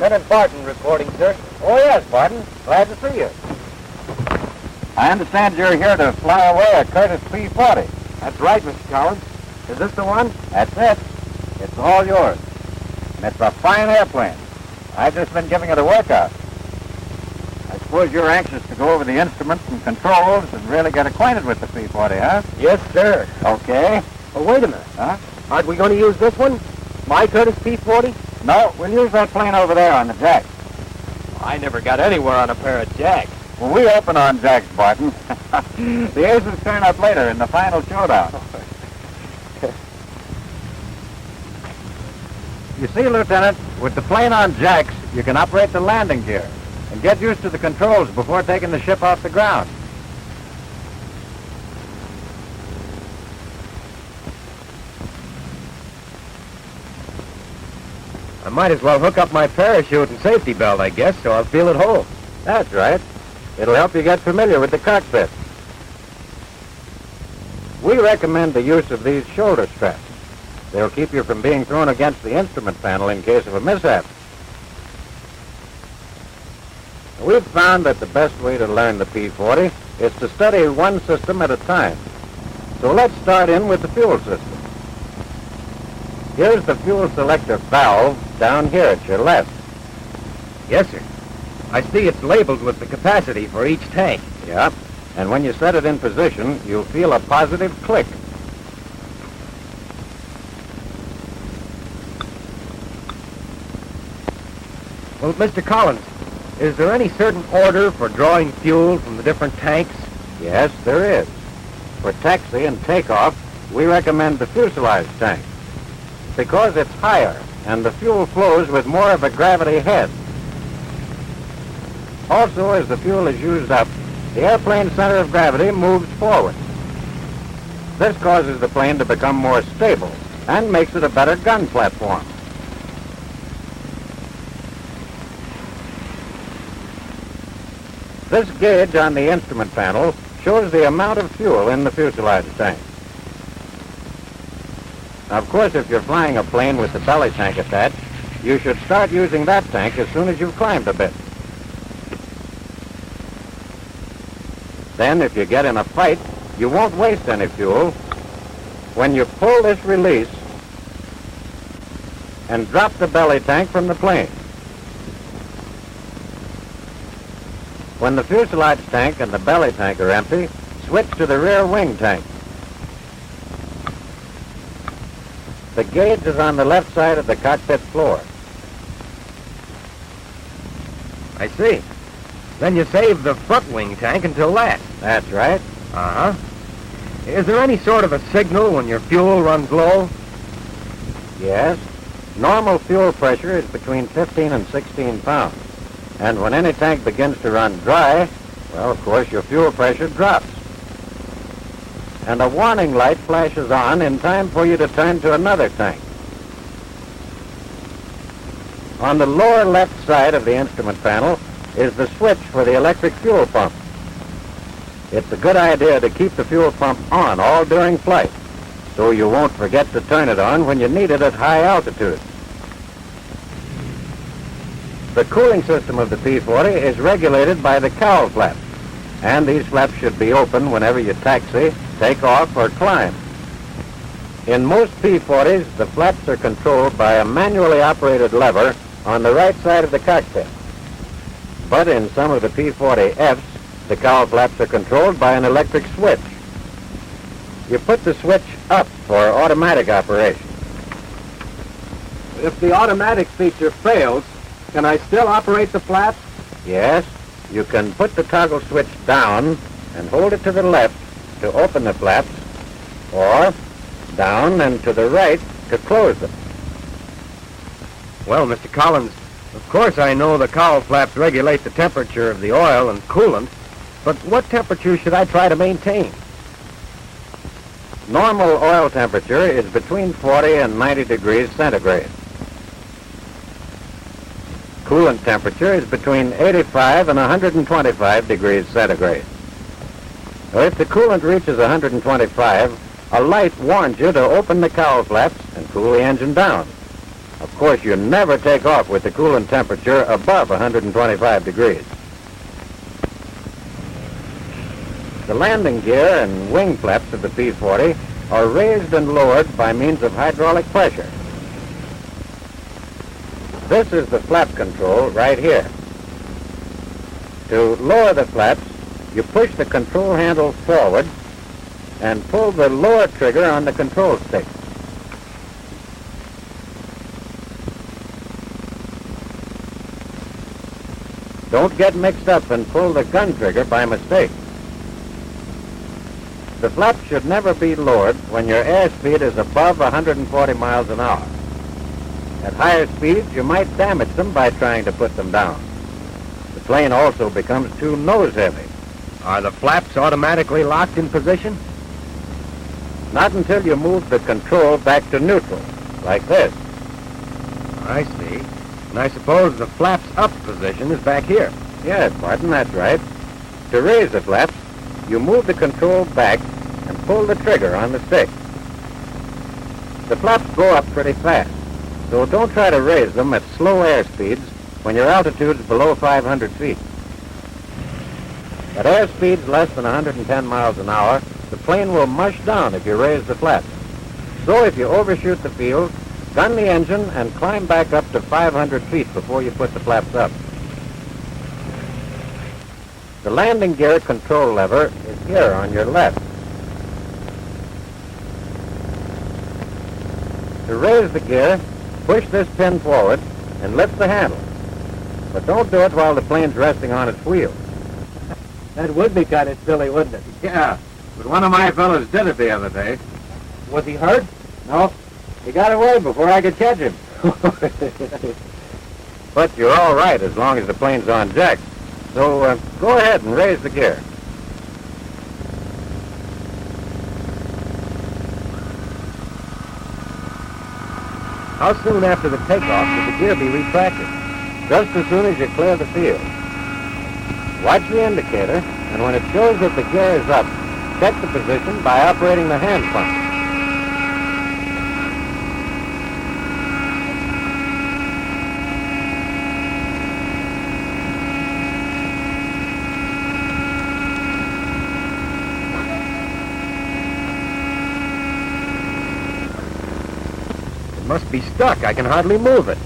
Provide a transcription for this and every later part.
Lieutenant Barton reporting, sir. Oh, yes, Barton. Glad to see you. I understand you're here to fly away a Curtiss P-40. That's right, Mr. Collins. Is this the one? That's it. It's all yours. And it's a fine airplane. I've just been giving it a workout. I suppose you're anxious to go over the instruments and controls and really get acquainted with the P-40, huh? Yes, sir. Okay. Oh, wait a minute. Huh? Aren't we going to use this one? My Curtiss P-40? No, we'll use that plane over there on the jack. I never got anywhere on a pair of jacks. Well, we open on jacks, Barton. The aces turn up later in the final showdown. You see, Lieutenant, with the plane on jacks, you can operate the landing gear and get used to the controls before taking the ship off the ground. I might as well hook up my parachute and safety belt, I guess, so I'll feel at home. That's right. It'll help you get familiar with the cockpit. We recommend the use of these shoulder straps. They'll keep you from being thrown against the instrument panel in case of a mishap. We've found that the best way to learn the P-40 is to study one system at a time. So let's start in with the fuel system. Here's the fuel selector valve down here at your left. Yes, sir. I see it's labeled with the capacity for each tank. Yeah, and when you set it in position, you'll feel a positive click. Well, Mr. Collins, is there any certain order for drawing fuel from the different tanks? Yes, there is. For taxi and takeoff, we recommend the fuselage tank because it's higher and the fuel flows with more of a gravity head. Also, as the fuel is used up, the airplane's center of gravity moves forward. This causes the plane to become more stable and makes it a better gun platform. This gauge on the instrument panel shows the amount of fuel in the fuselage tank. Now, of course, if you're flying a plane with the belly tank attached, you should start using that tank as soon as you've climbed a bit. Then, if you get in a fight, you won't waste any fuel. When you pull this release and drop the belly tank from the plane. When the fuselage tank and the belly tank are empty, switch to the rear wing tank. The gauge is on the left side of the cockpit floor. I see. Then you save the front wing tank until last. That's right. Uh-huh. Is there any sort of a signal when your fuel runs low? Yes. Normal fuel pressure is between 15 and 16 pounds. And when any tank begins to run dry, well, of course, your fuel pressure drops. And a warning light flashes on in time for you to turn to another tank. On the lower left side of the instrument panel is the switch for the electric fuel pump. It's a good idea to keep the fuel pump on all during flight, so you won't forget to turn it on when you need it at high altitude. The cooling system of the P-40 is regulated by the cowl flaps, and these flaps should be open whenever you taxi, take off, or climb. In most P-40s, the flaps are controlled by a manually operated lever on the right side of the cockpit. But in some of the P-40Fs, the cowl flaps are controlled by an electric switch. You put the switch up for automatic operation. If the automatic feature fails, can I still operate the flaps? Yes, you can put the toggle switch down and hold it to the left to open the flaps, or down and to the right to close them. Well, Mr. Collins, of course I know the cowl flaps regulate the temperature of the oil and coolant, but what temperature should I try to maintain? Normal oil temperature is between 40 and 90 degrees centigrade. Coolant temperature is between 85 and 125 degrees centigrade. Now, if the coolant reaches 125, a light warns you to open the cowl flaps and cool the engine down. Of course, you never take off with the coolant temperature above 125 degrees. The landing gear and wing flaps of the P-40 are raised and lowered by means of hydraulic pressure. This is the flap control right here. To lower the flaps, you push the control handle forward and pull the lower trigger on the control stick. Don't get mixed up and pull the gun trigger by mistake. The flaps should never be lowered when your airspeed is above 140 miles an hour. At higher speeds, you might damage them by trying to put them down. The plane also becomes too nose-heavy. Are the flaps automatically locked in position? Not until you move the control back to neutral, like this. I see. And I suppose the flaps up position is back here. Yes, Martin, that's right. To raise the flaps, you move the control back and pull the trigger on the stick. The flaps go up pretty fast, so don't try to raise them at slow air speeds when your altitude's below 500 feet. At air speeds less than 110 miles an hour, the plane will mush down if you raise the flaps. So if you overshoot the field, gun the engine and climb back up to 500 feet before you put the flaps up. The landing gear control lever is here on your left. To raise the gear, push this pin forward and lift the handle. But don't do it while the plane's resting on its wheels. That would be kind of silly, wouldn't it? Yeah, but one of my fellows did it the other day. Was he hurt? No, he got away before I could catch him. But you're all right as long as the plane's on jack. So go ahead and raise the gear. How soon after the takeoff will the gear be retracted? Just as soon as you clear the field. Watch the indicator, and when it shows that the gear is up, check the position by operating the hand pump. It must be stuck. I can hardly move it.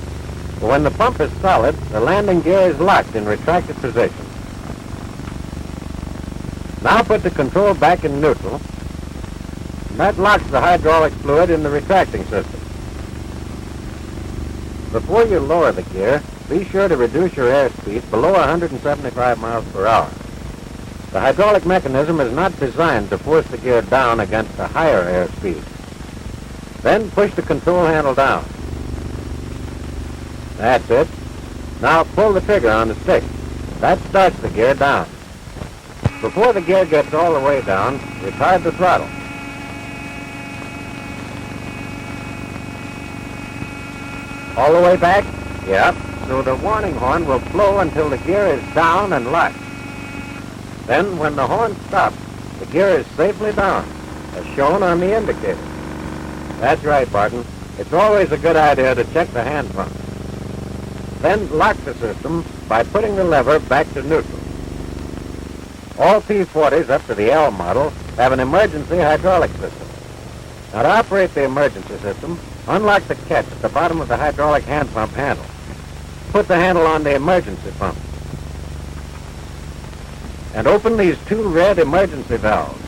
When the pump is solid, the landing gear is locked in retracted position. Now put the control back in neutral. That locks the hydraulic fluid in the retracting system. Before you lower the gear, be sure to reduce your airspeed below 175 miles per hour. The hydraulic mechanism is not designed to force the gear down against a higher airspeed. Then push the control handle down. That's it. Now pull the trigger on the stick. That starts the gear down. Before the gear gets all the way down, retard the throttle. All the way back? Yep. So the warning horn will blow until the gear is down and locked. Then when the horn stops, the gear is safely down, as shown on the indicator. That's right, Barton. It's always a good idea to check the hand pump. Then lock the system by putting the lever back to neutral. All P-40s up to the L model have an emergency hydraulic system. Now to operate the emergency system, unlock the catch at the bottom of the hydraulic hand pump handle. Put the handle on the emergency pump. And open these two red emergency valves.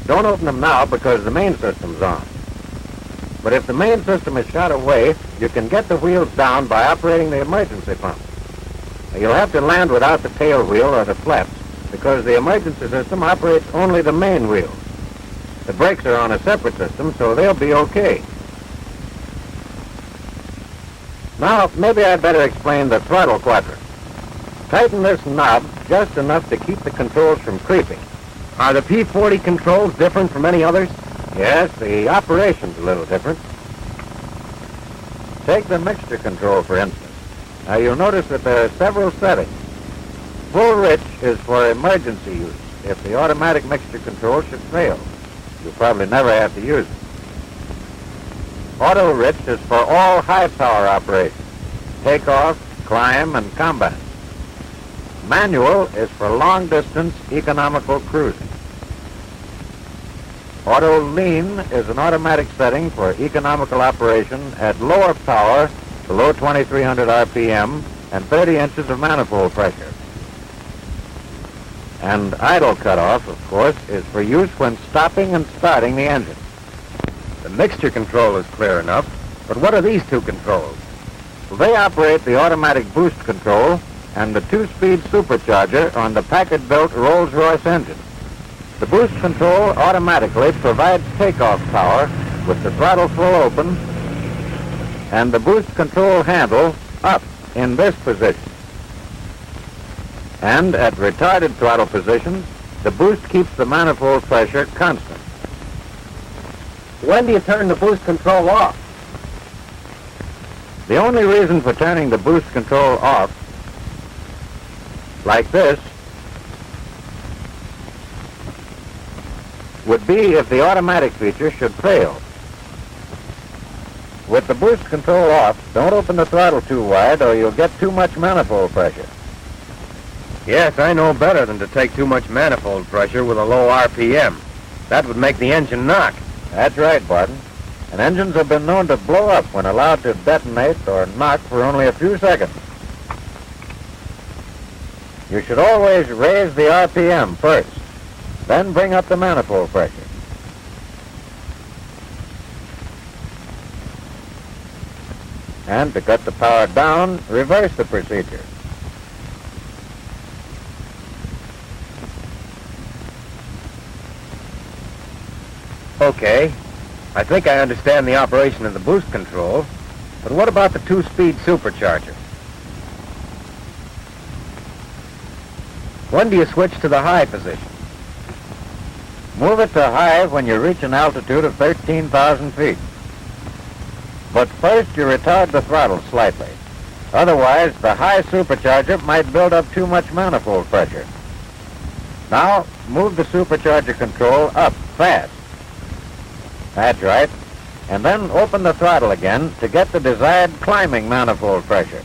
Don't open them now because the main system's on. But if the main system is shot away, you can get the wheels down by operating the emergency pump. Now, you'll have to land without the tail wheel or the flaps because the emergency system operates only the main wheels. The brakes are on a separate system, so they'll be okay. Now, maybe I'd better explain the throttle quadrant. Tighten this knob just enough to keep the controls from creeping. Are the P-40 controls different from any others? Yes, the operation's a little different. Take the mixture control, for instance. Now, you'll notice that there are several settings. Full rich is for emergency use. If the automatic mixture control should fail, you'll probably never have to use it. Auto rich is for all high-power operations, takeoff, climb, and combat. Manual is for long-distance economical cruising. Auto lean is an automatic setting for economical operation at lower power, below 2300 RPM, and 30 inches of manifold pressure. And idle cutoff, of course, is for use when stopping and starting the engine. The mixture control is clear enough, but what are these two controls? Well, they operate the automatic boost control and the two-speed supercharger on the Packard-built Rolls-Royce engine. The boost control automatically provides takeoff power with the throttle full open and the boost control handle up in this position. And at retarded throttle positions, the boost keeps the manifold pressure constant. When do you turn the boost control off? The only reason for turning the boost control off, like this, would be if the automatic feature should fail. With the boost control off, don't open the throttle too wide or you'll get too much manifold pressure. Yes, I know better than to take too much manifold pressure with a low RPM. That would make the engine knock. That's right, Barton. And engines have been known to blow up when allowed to detonate or knock for only a few seconds. You should always raise the RPM first, then bring up the manifold pressure. And to cut the power down, reverse the procedure. Okay, I think I understand the operation of the boost control, but what about the two-speed supercharger? When do you switch to the high position? Move it to high when you reach an altitude of 13,000 feet. But first you retard the throttle slightly. Otherwise, the high supercharger might build up too much manifold pressure. Now, move the supercharger control up fast. That's right. And then open the throttle again to get the desired climbing manifold pressure.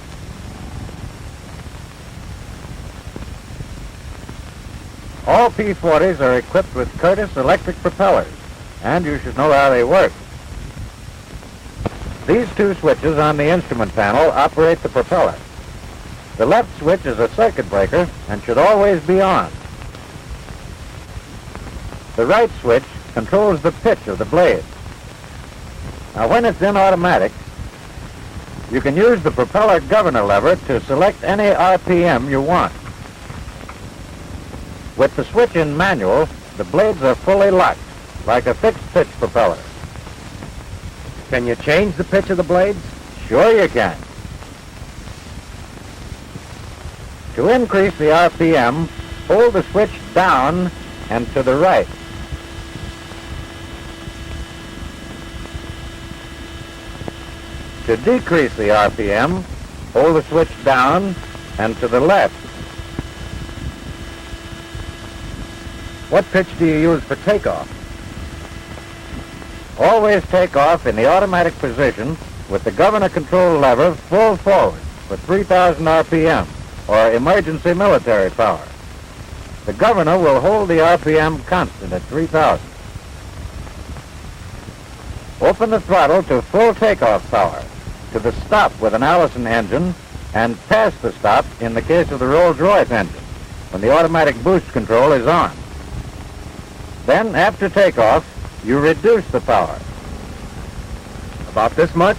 All P-40s are equipped with Curtiss electric propellers, and you should know how they work. These two switches on the instrument panel operate the propeller. The left switch is a circuit breaker and should always be on. The right switch controls the pitch of the blade. Now, when it's in automatic, you can use the propeller governor lever to select any RPM you want. With the switch in manual, the blades are fully locked, like a fixed-pitch propeller. Can you change the pitch of the blades? Sure you can. To increase the RPM, hold the switch down and to the right. To decrease the RPM, hold the switch down and to the left. What pitch do you use for takeoff? Always take off in the automatic position with the governor control lever full forward for 3,000 RPM, or emergency military power. The governor will hold the RPM constant at 3,000. Open the throttle to full takeoff power, to the stop with an Allison engine, and past the stop in the case of the Rolls-Royce engine, when the automatic boost control is on. Then, after takeoff, you reduce the power. About this much?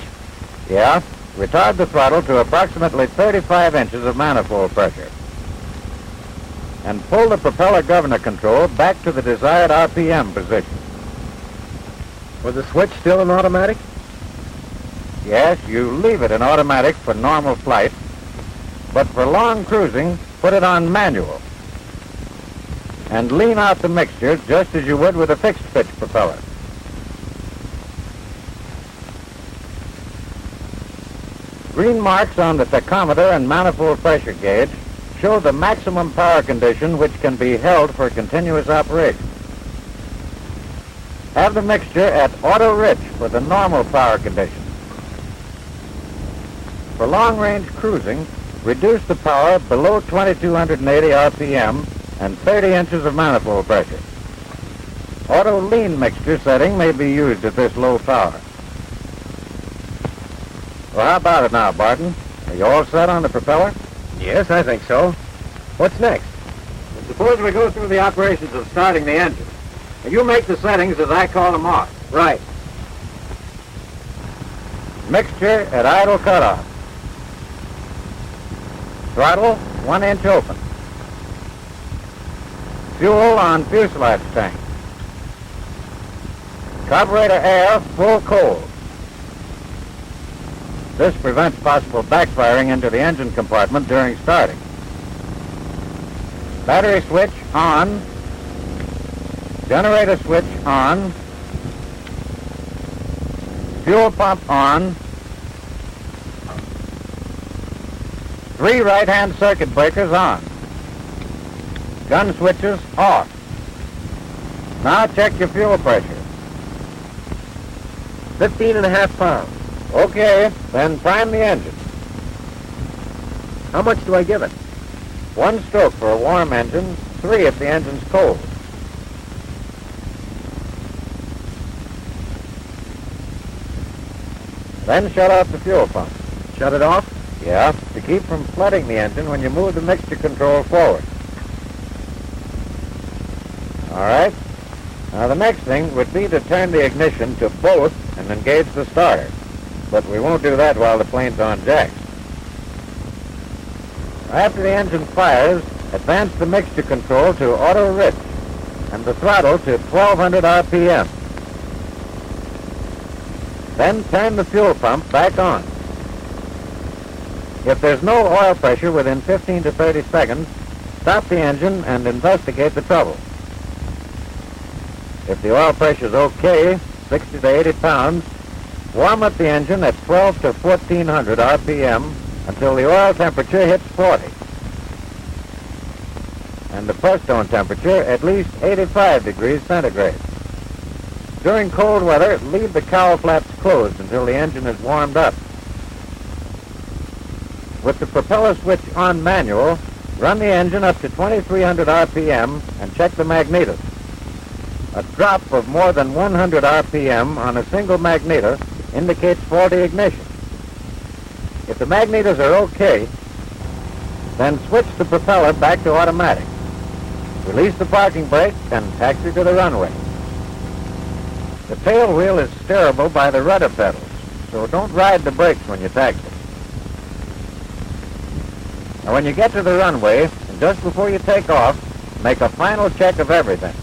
Yeah. Retard the throttle to approximately 35 inches of manifold pressure. And pull the propeller governor control back to the desired RPM position. Was the switch still in automatic? Yes, you leave it in automatic for normal flight, but for long cruising, put it on manual. And lean out the mixture just as you would with a fixed-pitch propeller. Green marks on the tachometer and manifold pressure gauge show the maximum power condition which can be held for continuous operation. Have the mixture at auto rich for the normal power condition. For long-range cruising, reduce the power below 2280 RPM and 30 inches of manifold pressure. Auto lean mixture setting may be used at this low power. Well, how about it now, Barton? Are you all set on the propeller? Yes, I think so. What's next? Well, suppose we go through the operations of starting the engine. Now, you make the settings as I call them off. Right. Mixture at idle cutoff. Throttle 1 inch open. Fuel on fuselage tank. Carburetor air full cold. This prevents possible backfiring into the engine compartment during starting. Battery switch on. Generator switch on. Fuel pump on. 3 right-hand circuit breakers on. Gun switches off. Now check your fuel pressure. 15.5 pounds. Okay, then prime the engine. How much do I give it? 1 stroke for a warm engine, 3 if the engine's cold. Then shut off the fuel pump. Shut it off? Yeah, to keep from flooding the engine when you move the mixture control forward. All right. Now the next thing would be to turn the ignition to both and engage the starter. But we won't do that while the plane's on jacks. After the engine fires, advance the mixture control to auto rich and the throttle to 1200 RPM. Then turn the fuel pump back on. If there's no oil pressure within 15 to 30 seconds, stop the engine and investigate the trouble. If the oil pressure's okay, 60 to 80 pounds, warm up the engine at 12 to 1400 RPM until the oil temperature hits 40. And the press tone temperature at least 85 degrees centigrade. During cold weather, leave the cowl flaps closed until the engine is warmed up. With the propeller switch on manual, run the engine up to 2300 RPM and check the magnetos. A drop of more than 100 RPM on a single magneto indicates faulty ignition. If the magnetos are okay, then switch the propeller back to automatic. Release the parking brake and taxi to the runway. The tail wheel is steerable by the rudder pedals, so don't ride the brakes when you taxi. Now when you get to the runway, and just before you take off, make a final check of everything.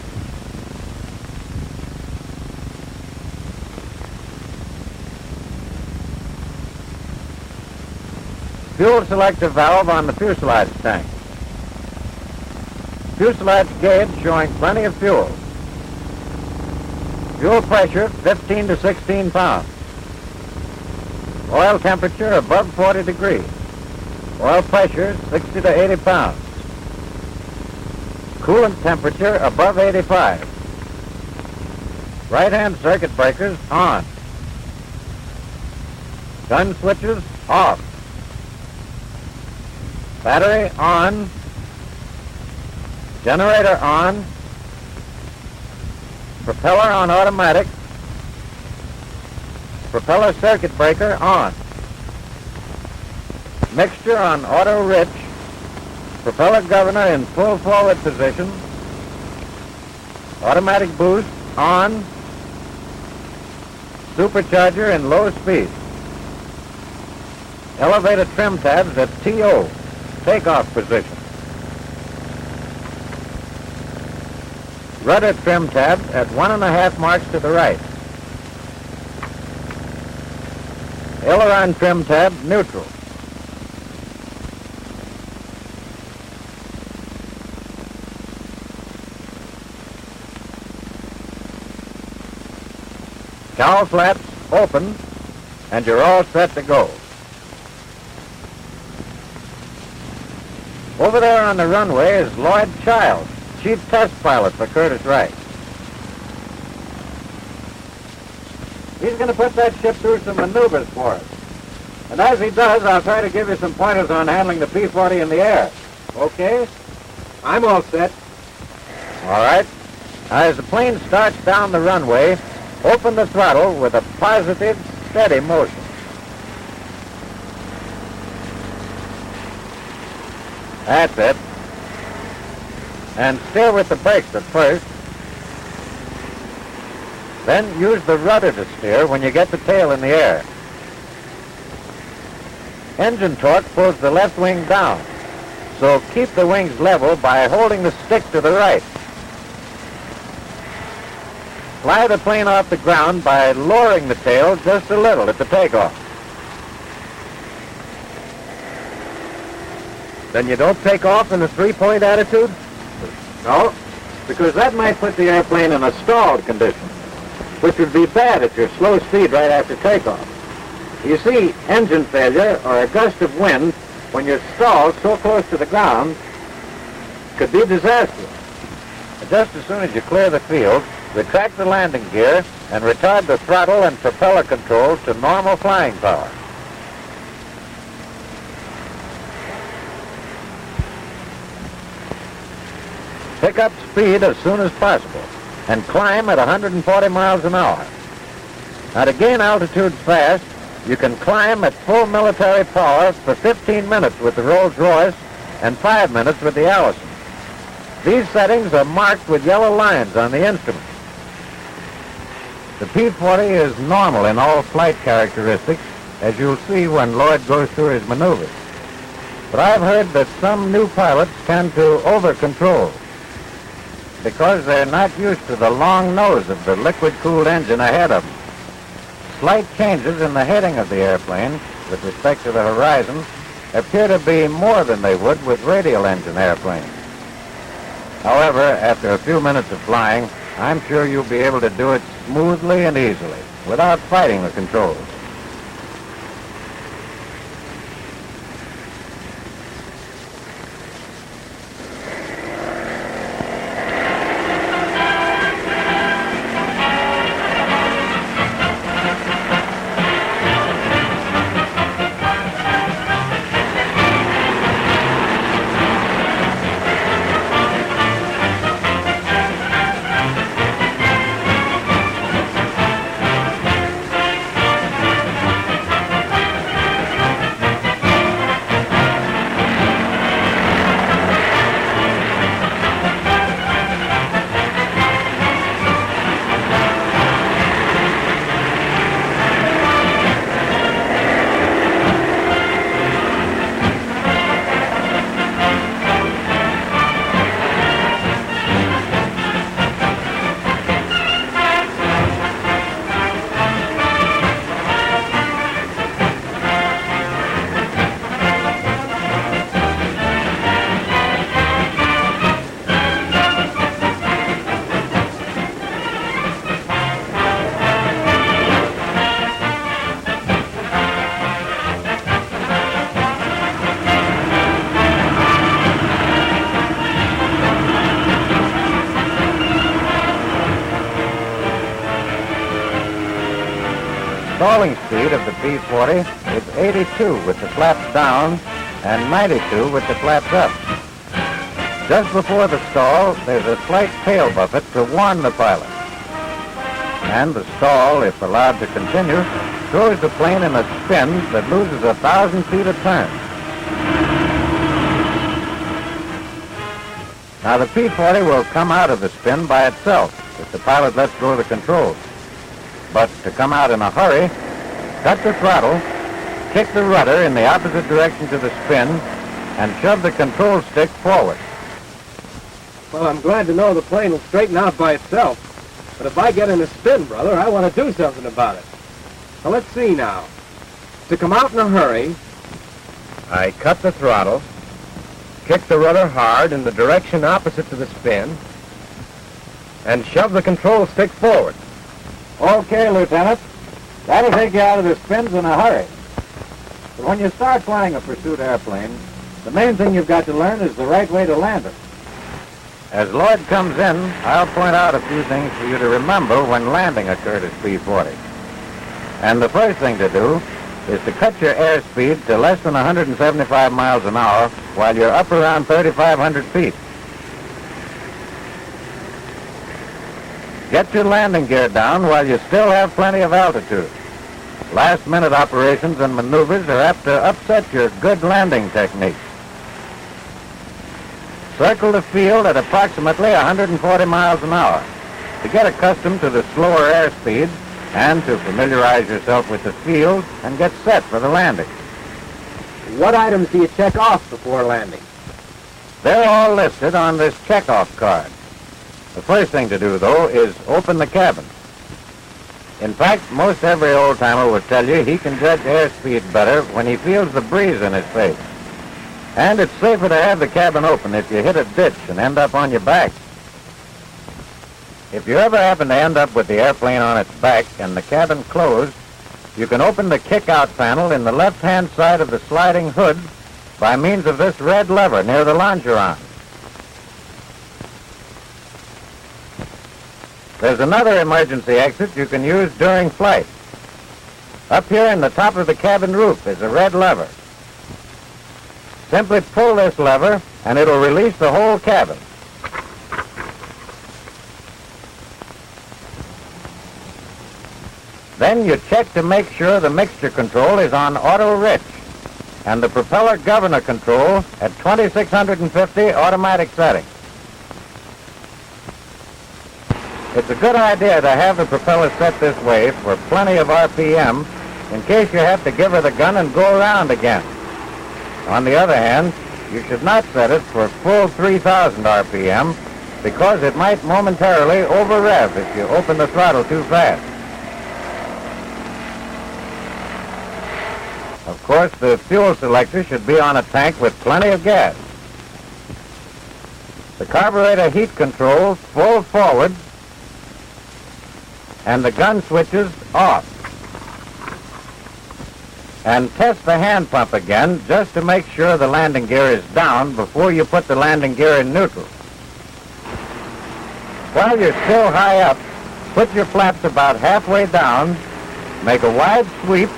Fuel selector valve on the fuselage tank. Fuselage gauge showing plenty of fuel. Fuel pressure 15 to 16 pounds. Oil temperature above 40 degrees. Oil pressure 60 to 80 pounds. Coolant temperature above 85. Right-hand circuit breakers on. Gun switches off. Battery on. Generator on. Propeller on automatic. Propeller circuit breaker on. Mixture on auto rich. Propeller governor in full forward position. Automatic boost on. Supercharger in low speed. Elevator trim tabs at TO. Takeoff position. Rudder trim tab at 1.5 marks to the right. Aileron trim tab neutral. Cowl flaps open, and you're all set to go. Over there on the runway is Lloyd Childs, Chief Test Pilot for Curtiss-Wright. He's going to put that ship through some maneuvers for us. And as he does, I'll try to give you some pointers on handling the P-40 in the air. Okay? I'm all set. All right. Now, as the plane starts down the runway, open the throttle with a positive, steady motion. That's it. And steer with the brakes at first. Then use the rudder to steer when you get the tail in the air. Engine torque pulls the left wing down, so keep the wings level by holding the stick to the right. Fly the plane off the ground by lowering the tail just a little at the takeoff. Then you don't take off in a three-point attitude? No, because that might put the airplane in a stalled condition, which would be bad at your slow speed right after takeoff. You see, engine failure or a gust of wind when you're stalled so close to the ground could be disastrous. Just as soon as you clear the field, retract the landing gear and retard the throttle and propeller controls to normal flying power. Pick up speed as soon as possible and climb at 140 miles an hour. Now, to gain altitude fast, you can climb at full military power for 15 minutes with the Rolls-Royce and 5 minutes with the Allison. These settings are marked with yellow lines on the instrument. The P-40 is normal in all flight characteristics, as you'll see when Lloyd goes through his maneuvers. But I've heard that some new pilots tend to over-control because they're not used to the long nose of the liquid-cooled engine ahead of them. Slight changes in the heading of the airplane with respect to the horizon appear to be more than they would with radial engine airplanes. However, after a few minutes of flying, I'm sure you'll be able to do it smoothly and easily without fighting the controls. Stalling speed of the P-40 is 82 with the flaps down and 92 with the flaps up. Just before the stall, there's a slight tail buffet to warn the pilot. And the stall, if allowed to continue, throws the plane in a spin that loses 1,000 feet a turn. Now, the P-40 will come out of the spin by itself if the pilot lets go of the controls. But to come out in a hurry, cut the throttle, kick the rudder in the opposite direction to the spin, and shove the control stick forward. Well, I'm glad to know the plane will straighten out by itself. But if I get in a spin, brother, I want to do something about it. So let's see now. To come out in a hurry, I cut the throttle, kick the rudder hard in the direction opposite to the spin, and shove the control stick forward. Okay, Lieutenant. That'll take you out of the spins in a hurry. But when you start flying a pursuit airplane, the main thing you've got to learn is the right way to land it. As Lloyd comes in, I'll point out a few things for you to remember when landing a Curtiss P-40. And the first thing to do is to cut your airspeed to less than 175 miles an hour while you're up around 3,500 feet. Get your landing gear down while you still have plenty of altitude. Last-minute operations and maneuvers are apt to upset your good landing technique. Circle the field at approximately 140 miles an hour to get accustomed to the slower airspeed and to familiarize yourself with the field and get set for the landing. What items do you check off before landing? They're all listed on this checkoff card. The first thing to do, though, is open the cabin. In fact, most every old-timer will tell you he can judge airspeed better when he feels the breeze in his face. And it's safer to have the cabin open if you hit a ditch and end up on your back. If you ever happen to end up with the airplane on its back and the cabin closed, you can open the kick-out panel in the left-hand side of the sliding hood by means of this red lever near the longeron. There's another emergency exit you can use during flight. Up here in the top of the cabin roof is a red lever. Simply pull this lever and it'll release the whole cabin. Then you check to make sure the mixture control is on auto rich and the propeller governor control at 2650 automatic setting. It's a good idea to have the propeller set this way for plenty of RPM in case you have to give her the gun and go around again. On the other hand, you should not set it for full 3,000 RPM because it might momentarily over-rev if you open the throttle too fast. Of course, the fuel selector should be on a tank with plenty of gas. The carburetor heat control full forward and the gun switches off. And test the hand pump again just to make sure the landing gear is down before you put the landing gear in neutral. While you're still high up, put your flaps about halfway down, make a wide sweep,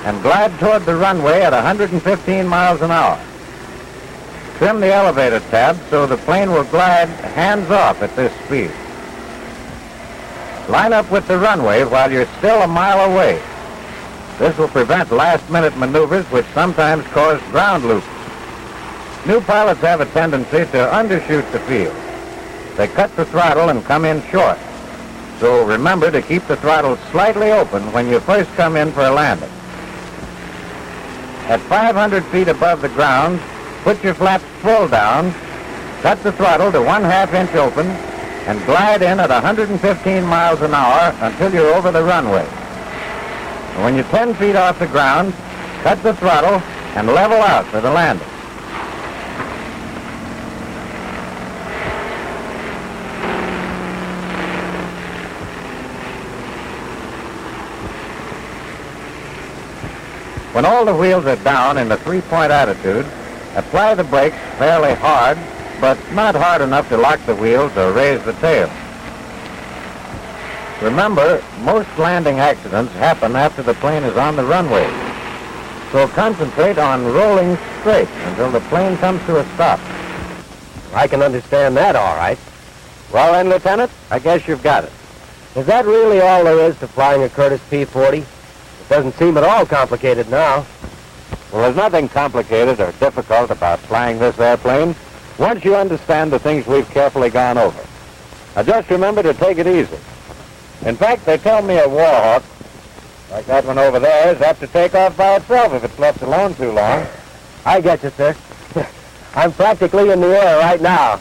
and glide toward the runway at 115 miles an hour. Trim the elevator tab so the plane will glide hands off at this speed. Line up with the runway while you're still a mile away. This will prevent last-minute maneuvers which sometimes cause ground loops. New pilots have a tendency to undershoot the field. They cut the throttle and come in short. So remember to keep the throttle slightly open when you first come in for a landing. At 500 feet above the ground, put your flaps full down, cut the throttle to 1/2 inch open, and glide in at 115 miles an hour until you're over the runway. And when you're 10 feet off the ground, cut the throttle and level out for the landing. When all the wheels are down in the three-point attitude, apply the brakes fairly hard, but not hard enough to lock the wheels or raise the tail. Remember, most landing accidents happen after the plane is on the runway. So concentrate on rolling straight until the plane comes to a stop. I can understand that all right. Well then, Lieutenant, I guess you've got it. Is that really all there is to flying a Curtiss P-40? It doesn't seem at all complicated now. Well, there's nothing complicated or difficult about flying this airplane once you understand the things we've carefully gone over. Now just remember to take it easy. In fact, they tell me a Warhawk, like that one over there, is apt to take off by itself if it's left alone too long. I get you, sir. I'm practically in the air right now.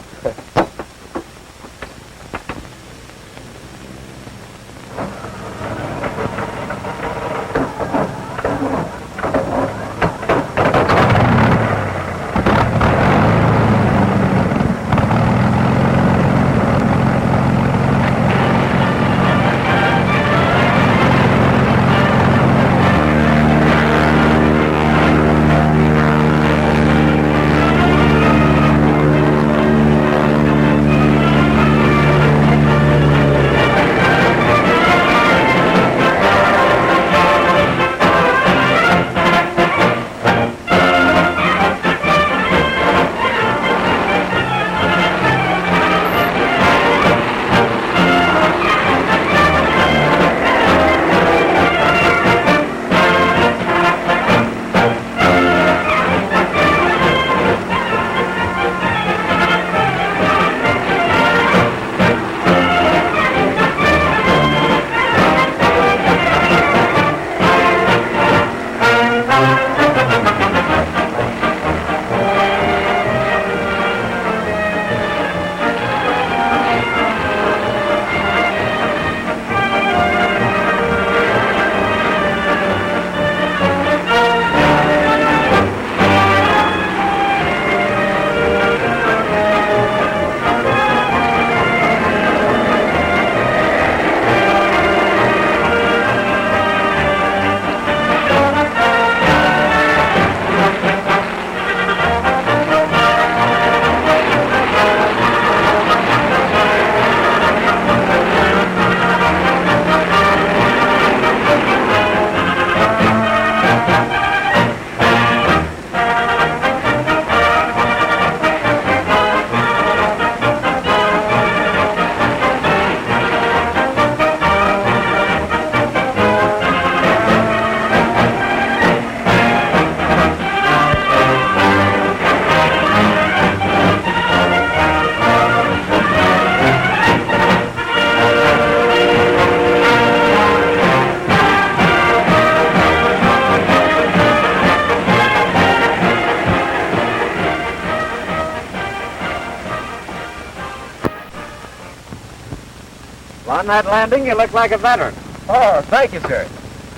On that landing, you look like a veteran. Oh, thank you, sir.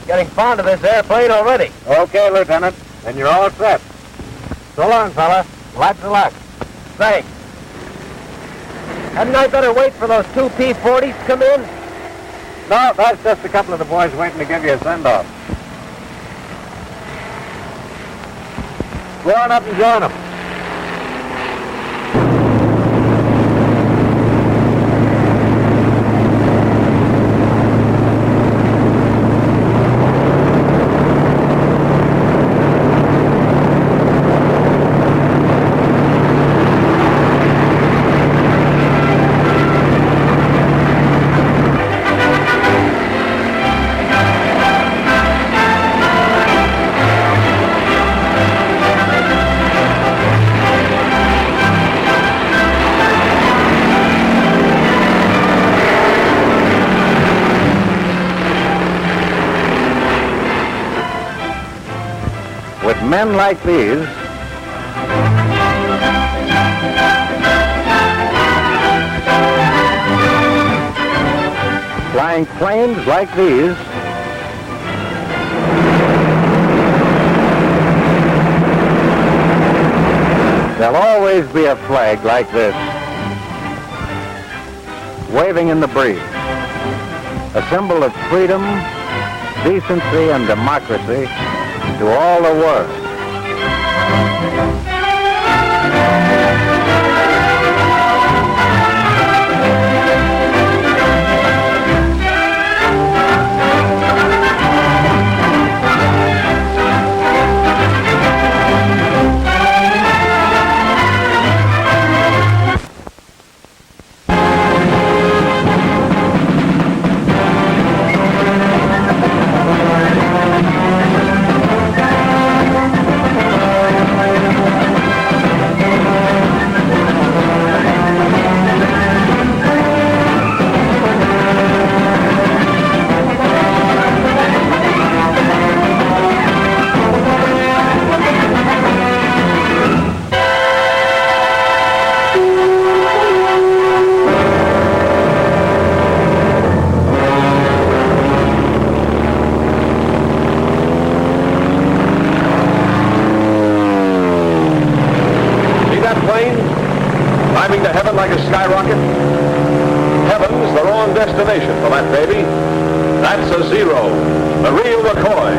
Getting fond of this airplane already. Okay, Lieutenant. Then you're all set. So long, fella. Lots of luck. Thanks. Hadn't I better wait for those two P-40s to come in? No, that's just a couple of the boys waiting to give you a send-off. Go on up and join them. With men like these, flying planes like these, there'll always be a flag like this, waving in the breeze, a symbol of freedom, decency, and democracy to all the world. Climbing to heaven like a skyrocket? Heaven's the wrong destination for that baby. That's a Zero, the real McCoy.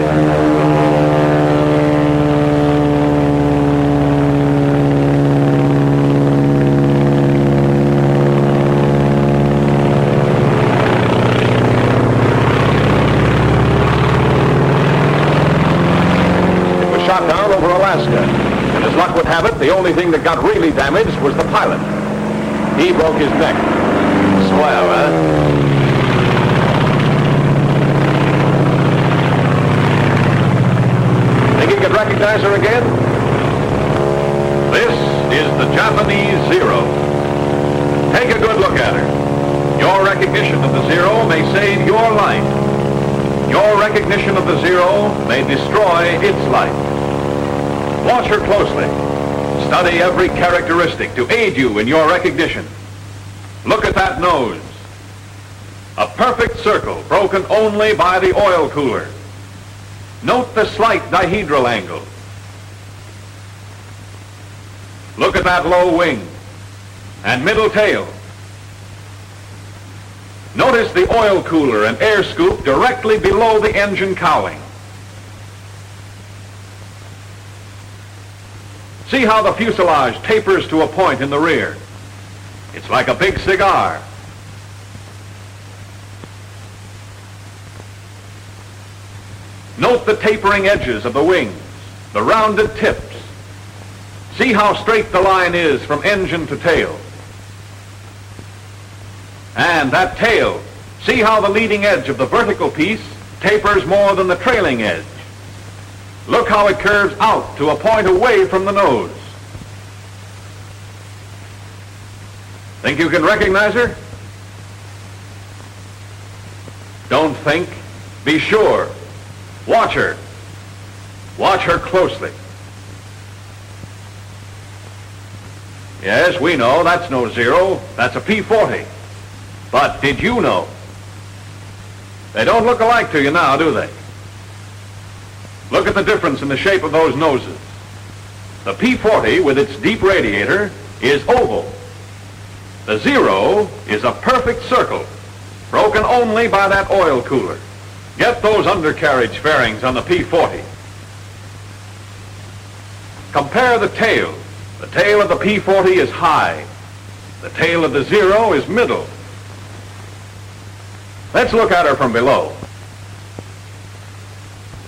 Shot down over Alaska. And as luck would have it, the only thing that got really damaged was the pilot. He broke his neck. Swell, huh? Think you could recognize her again? This is the Japanese Zero. Take a good look at her. Your recognition of the Zero may save your life. Your recognition of the Zero may destroy its life. Watch her closely. Study every characteristic to aid you in your recognition. Look at that nose. A perfect circle broken only by the oil cooler. Note the slight dihedral angle. Look at that low wing and middle tail. Notice the oil cooler and air scoop directly below the engine cowling. See how the fuselage tapers to a point in the rear. It's like a big cigar. Note the tapering edges of the wings, the rounded tips. See how straight the line is from engine to tail. And that tail, see how the leading edge of the vertical piece tapers more than the trailing edge. Look how it curves out to a point away from the nose. Think you can recognize her? Don't think. Be sure. Watch her. Watch her closely. Yes, we know that's no Zero. That's a P-40. But did you know They don't look alike to you now, do they? Look at the difference in the shape of those noses. The P-40 with its deep radiator is oval. The Zero is a perfect circle, broken only by that oil cooler. Get those undercarriage fairings on the P-40. Compare the tail. The tail of the P-40 is high. The tail of the Zero is middle. Let's look at her from below.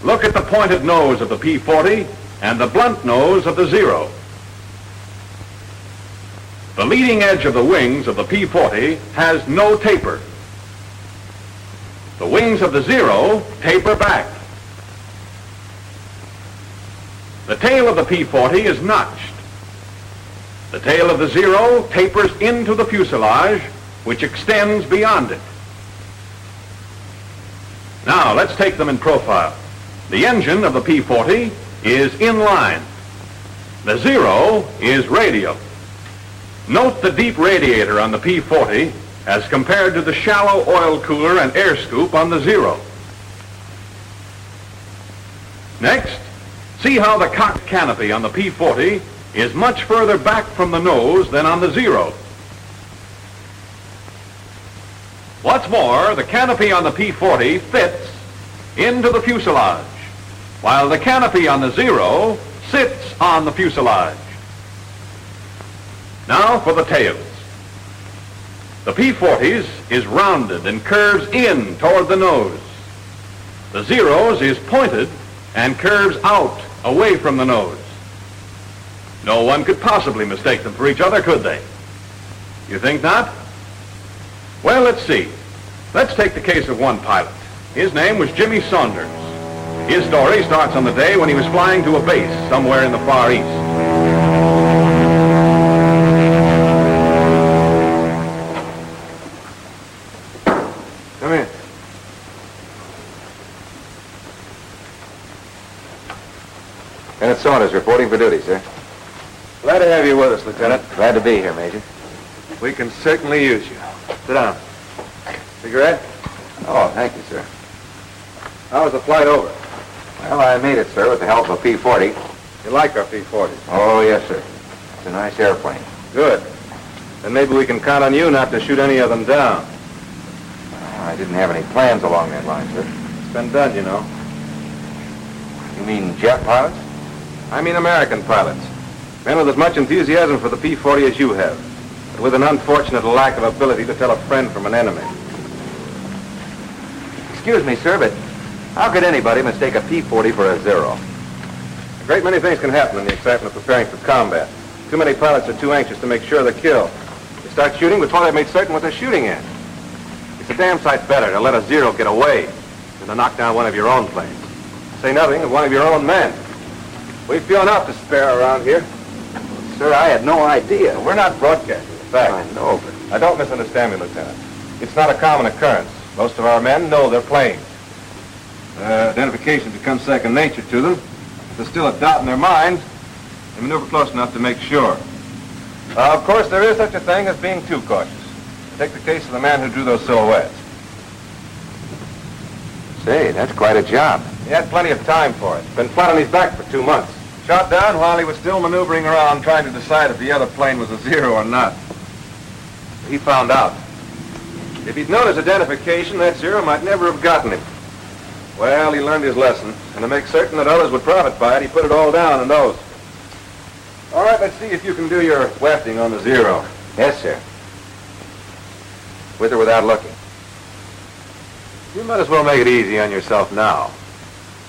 Look at the pointed nose of the P-40 and the blunt nose of the Zero. The leading edge of the wings of the P-40 has no taper. The wings of the Zero taper back. The tail of the P-40 is notched. The tail of the Zero tapers into the fuselage, which extends beyond it. Now, let's take them in profile. The engine of the P-40 is in line. The Zero is radial. Note the deep radiator on the P-40 as compared to the shallow oil cooler and air scoop on the Zero. Next, see how the cocked canopy on the P-40 is much further back from the nose than on the Zero. What's more, the canopy on the P-40 fits into the fuselage, while the canopy on the Zero sits on the fuselage. Now for the tails. The P-40's is rounded and curves in toward the nose. The Zero's is pointed and curves out away from the nose. No one could possibly mistake them for each other, could they? You think not? Well, let's see. Let's take the case of one pilot. His name was Jimmy Saunders. His story starts on the day when he was flying to a base somewhere in the Far East. Come in. Lieutenant Saunders reporting for duty, sir. Glad to have you with us, Lieutenant. Glad to be here, Major. We can certainly use you. Sit down. Cigarette? Oh, thank you, sir. How was the flight over? Well, I made it, sir, with the help of P-40. You like our P-40s? Oh, yes, sir. It's a nice airplane. Good. Then maybe we can count on you not to shoot any of them down. I didn't have any plans along that line, sir. It's been done, you know. You mean jet pilots? I mean American pilots. Men with as much enthusiasm for the P-40 as you have, but with an unfortunate lack of ability to tell a friend from an enemy. Excuse me, sir, but how could anybody mistake a P-40 for a Zero? A great many things can happen in the excitement of preparing for combat. Too many pilots are too anxious to make sure of the kill. They start shooting before they've made certain what they're shooting at. It's a damn sight better to let a Zero get away than to knock down one of your own planes. Say nothing of one of your own men. We've few enough to spare around here. Sir, I had no idea. We're not broadcasting the fact. I know, but... Now, don't misunderstand me, Lieutenant. It's not a common occurrence. Most of our men know their planes. Identification becomes second nature to them. If there's still a doubt in their minds, they maneuver close enough to make sure. Of course, there is such a thing as being too cautious. Take the case of the man who drew those silhouettes. Say, that's quite a job. He had plenty of time for it. Been flat on his back for 2 months. Shot down while he was still maneuvering around trying to decide if the other plane was a Zero or not. He found out. If he'd known his identification, that Zero might never have gotten him. Well, he learned his lesson, and to make certain that others would profit by it, he put it all down in those. All right, let's see if you can do your wafting on the Zero. Yes, sir. With or without looking? You might as well make it easy on yourself now.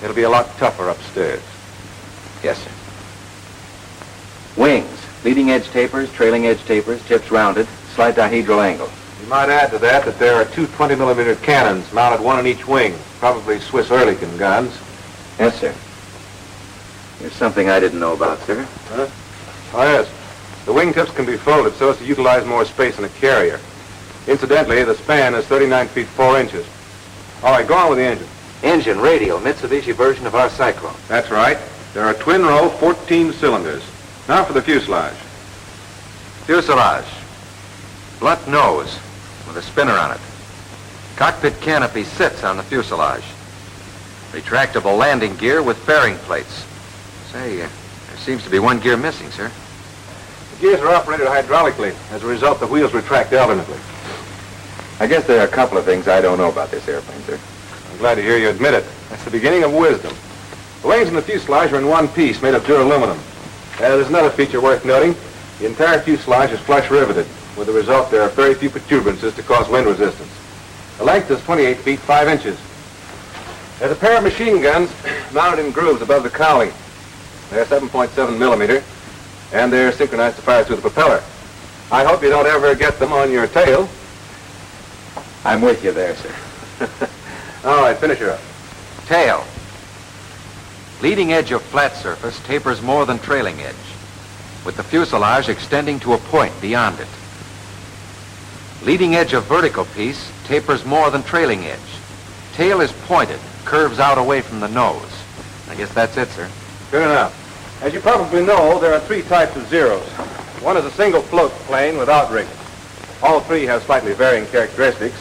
It'll be a lot tougher upstairs. Yes, sir. Wings. Leading edge tapers, trailing edge tapers, tips rounded, slight dihedral angle. You might add to that that there are two 20-millimeter cannons mounted one in each wing, probably Swiss Oerlikon guns. Yes, sir. Here's something I didn't know about, sir. Huh? Oh, yes. The wingtips can be folded so as to utilize more space in a carrier. Incidentally, the span is 39 feet 4 inches. All right, go on with the engine. Engine, radial, Mitsubishi version of our Cyclone. That's right. There are twin-row 14 cylinders. Now for the fuselage. Fuselage. Blunt nose with a spinner on it. Cockpit canopy sits on the fuselage. Retractable landing gear with fairing plates. Say, there seems to be one gear missing, sir. The gears are operated hydraulically. As a result, the wheels retract alternately. I guess there are a couple of things I don't know about this airplane, sir. I'm glad to hear you admit it. That's the beginning of wisdom. The wings and the fuselage are in one piece, made of duraluminum. There's another feature worth noting. The entire fuselage is flush riveted. With the result, there are very few protuberances to cause wind resistance. The length is 28 feet 5 inches. There's a pair of machine guns mounted in grooves above the cowling. They're 7.7 millimeter, and they're synchronized to fire through the propeller. I hope you don't ever get them on your tail. I'm with you there, sir. All right, finish her up. Tail. Leading edge of flat surface tapers more than trailing edge, with the fuselage extending to a point beyond it. Leading edge of vertical piece tapers more than trailing edge. Tail is pointed, curves out away from the nose. I guess that's it, sir. Good enough. As you probably know, there are 3 types of Zeros. One is a single float plane without rigging. All 3 have slightly varying characteristics,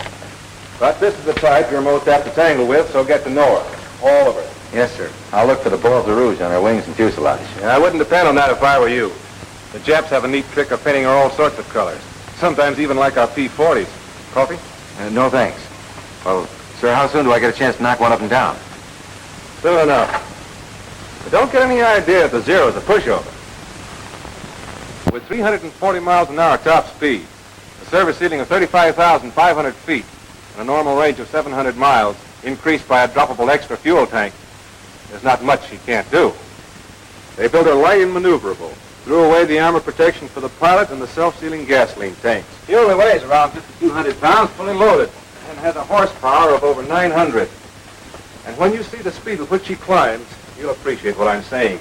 but this is the type you're most apt to tangle with, so get to know her. All of her. Yes, sir. I'll look for the balls of rouge on her wings and fuselage. Yeah, I wouldn't depend on that if I were you. The Japs have a neat trick of painting her all sorts of colors. Sometimes even like our P-40s. Coffee? No, thanks. Well, sir, how soon do I get a chance to knock one up and down? Soon enough. But don't get any idea that the Zero is a pushover. With 340 miles an hour top speed, a service ceiling of 35,500 feet, and a normal range of 700 miles, increased by a droppable extra fuel tank, there's not much she can't do. They built her light and maneuverable, threw away the armor protection for the pilot and the self-sealing gasoline tanks. She only weighs around 5,200 pounds, fully loaded, and has a horsepower of over 900. And when you see the speed with which she climbs, you'll appreciate what I'm saying.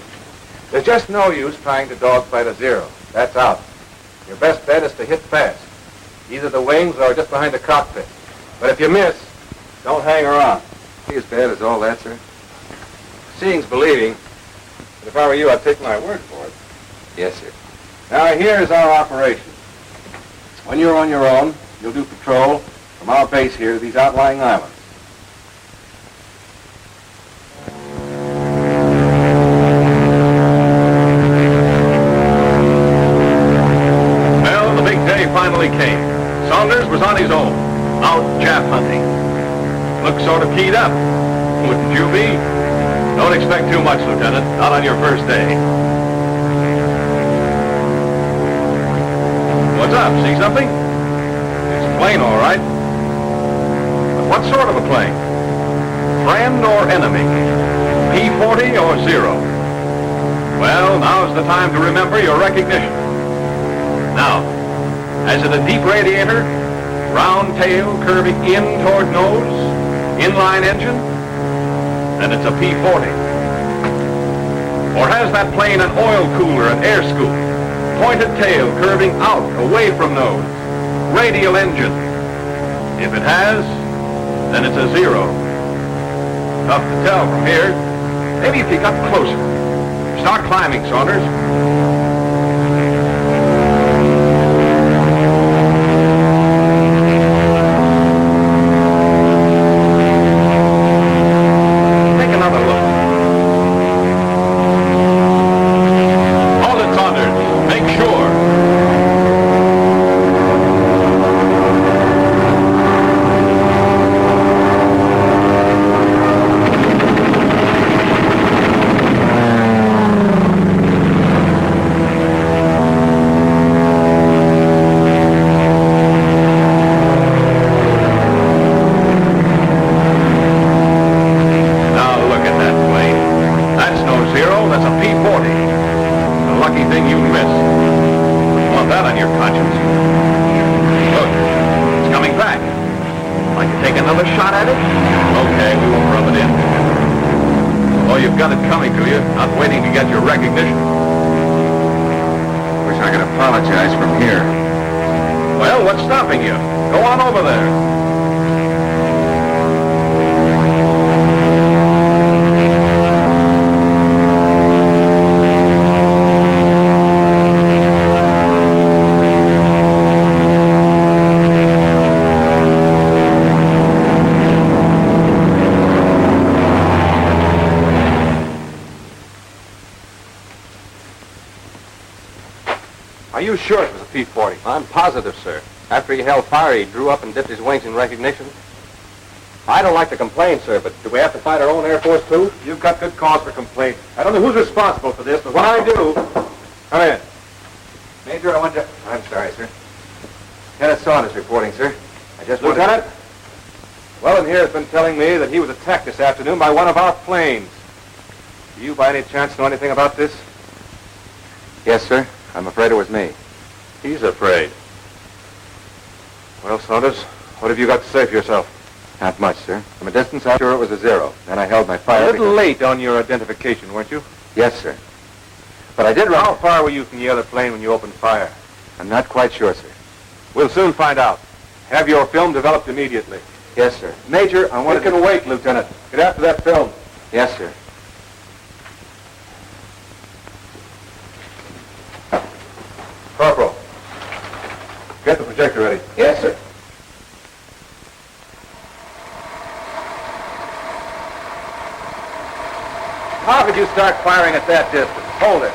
There's just no use trying to dogfight a Zero. That's out. Your best bet is to hit fast, either the wings or just behind the cockpit. But if you miss, don't hang around. Be as bad as all that, sir? Seeing's believing. But if I were you, I'd take my word for it. Yes, sir. Now, here's our operation. When you're on your own, you'll do patrol from our base here to these outlying islands. Well, the big day finally came. Saunders was on his own, out Jap hunting. Looked sort of keyed up. Wouldn't you be? Don't expect too much, Lieutenant. Not on your first day. What's up? See something? It's a plane, all right. But what sort of a plane? Friend or enemy? P-40 or Zero? Well, now's the time to remember your recognition. Now, is it a deep radiator? Round tail curving in toward nose? Inline engine? Then it's a P-40. Or has that plane an oil cooler and air scoop? Pointed tail curving out away from nose? Radial engine? If it has, then it's a Zero. Tough to tell from here. Maybe if you got closer. Start climbing, Saunders. I'm positive, sir. After he held fire, he drew up and dipped his wings in recognition. I don't like to complain, sir, but do we have to fight our own Air Force, too? You've got good cause for complaint. I don't know who's responsible for this, but when I do... Come in. Major, I want to... I'm sorry, sir. Lieutenant Saunders reporting, sir. I just wanted... Lieutenant? Wellen here has been telling me that he was attacked this afternoon by one of our planes. Do you, by any chance, know anything about this? Yes, sir. I'm afraid it was me. He's afraid. Well, Saunders, what have you got to say for yourself? Not much, sir. From a distance, I'm sure it was a zero. Then I held my fire... A little late on your identification, weren't you? Yes, sir. But I did run... How far were you from the other plane when you opened fire? I'm not quite sure, sir. We'll soon find out. Have your film developed immediately. Yes, sir. Major, I wanted It can wait, Lieutenant. Get after that film. Yes, sir. Corporal, get the projector ready. Yes, sir. How could you start firing at that distance? Hold it.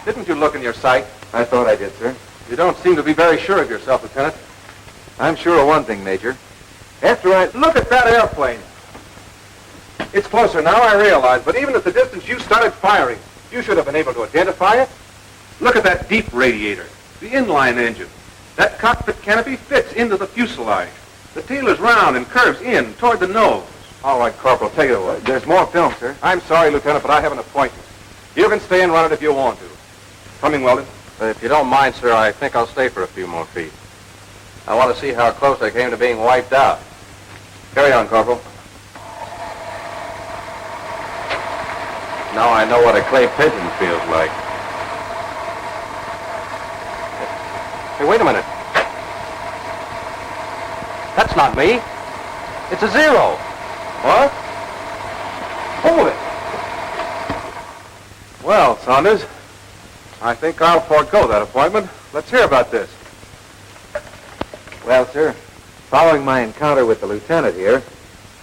Didn't you look in your sight? I thought I did, sir. You don't seem to be very sure of yourself, Lieutenant. I'm sure of one thing, Major. After I look at that airplane. It's closer now, I realize, but even at the distance you started firing, you should have been able to identify it. Look at that deep radiator, the inline engine. That cockpit canopy fits into the fuselage. The tail is round and curves in toward the nose. All right, Corporal, take it away. There's more film, sir. I'm sorry, Lieutenant, but I have an appointment. You can stay and run it if you want to. Coming, Weldon? If you don't mind, sir, I think I'll stay for a few more feet. I want to see how close I came to being wiped out. Carry on, Corporal. Now I know what a clay pigeon feels like. Hey, wait a minute. That's not me. It's a zero. What? Hold it. Well, Saunders, I think I'll forego that appointment. Let's hear about this. Well, sir, following my encounter with the lieutenant here,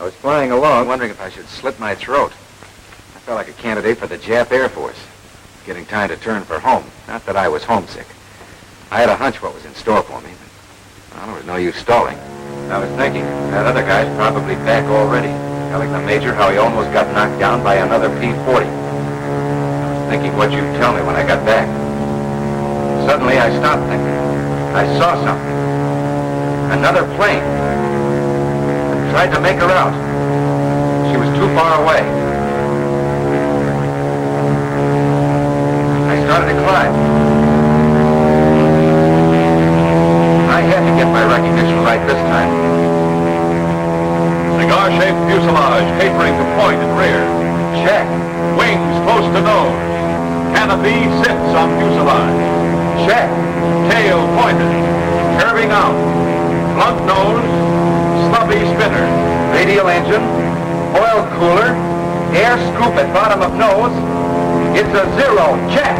I was flying along, wondering if I should slit my throat. I felt like a candidate for the Jap Air Force. Getting time to turn for home. Not that I was homesick. I had a hunch what was in store for me, but well, there was no use stalling. I was thinking, that other guy's probably back already, telling the major how he almost got knocked down by another P-40. I was thinking what you'd tell me when I got back. Suddenly, I stopped thinking. I saw something. Another plane. I tried to make her out. She was too far away. I started to climb. I had to get my recognition right this time. Cigar-shaped fuselage tapering to point and rear. Check. Wings close to nose. Canopy sits on fuselage. Check. Tail pointed. Curving out. Blunt nose. Stubby spinner. Radial engine. Oil cooler. Air scoop at bottom of nose. It's a zero. Check.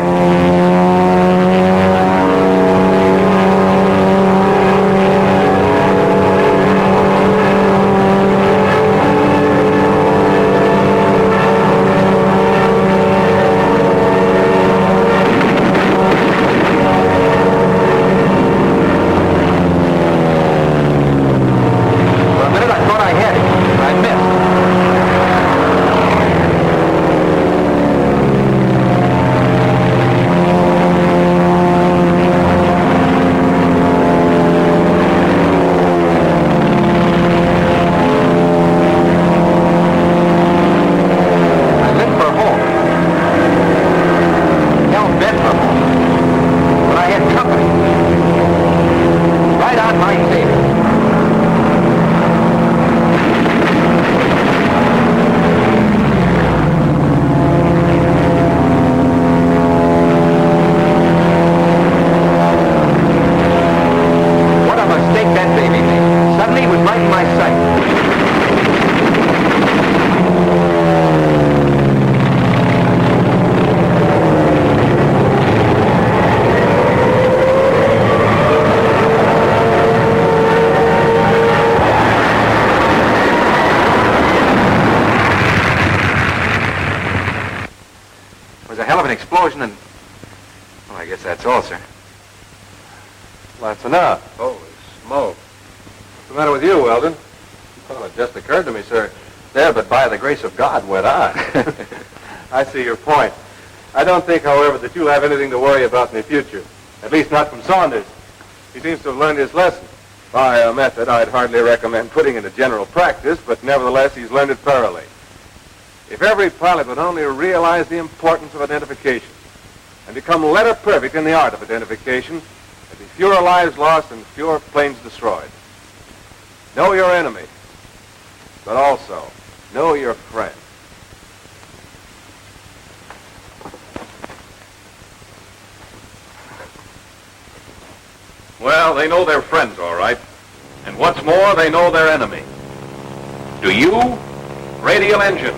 Explosion and... Well, I guess that's all, sir. That's enough. Holy smoke. What's the matter with you, Weldon? Well, it just occurred to me, sir. There, but by the grace of God went I. I see your point. I don't think, however, that you'll have anything to worry about in the future. At least not from Saunders. He seems to have learned his lesson. By a method I'd hardly recommend putting into general practice, but nevertheless he's learned it thoroughly. If every pilot would only realize the importance of identification and become letter perfect in the art of identification, there'd be fewer lives lost and fewer planes destroyed. Know your enemy, but also know your friend. Well, they know their friends, all right. And what's more, they know their enemy. Do you? Radial engine.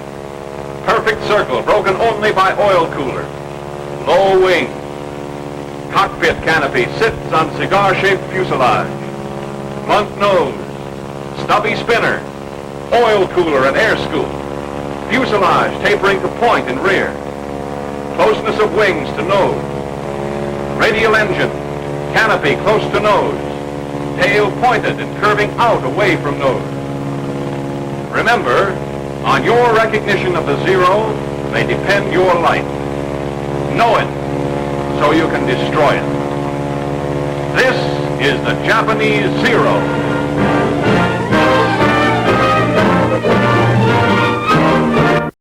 Perfect circle, broken only by oil cooler. Low wing. Cockpit canopy sits on cigar-shaped fuselage. Blunt nose. Stubby spinner. Oil cooler and air scoop. Fuselage tapering to point in rear. Closeness of wings to nose. Radial engine. Canopy close to nose. Tail pointed and curving out away from nose. Remember, on your recognition of the zero may depend your life. Know it so you can destroy it. This is the Japanese Zero.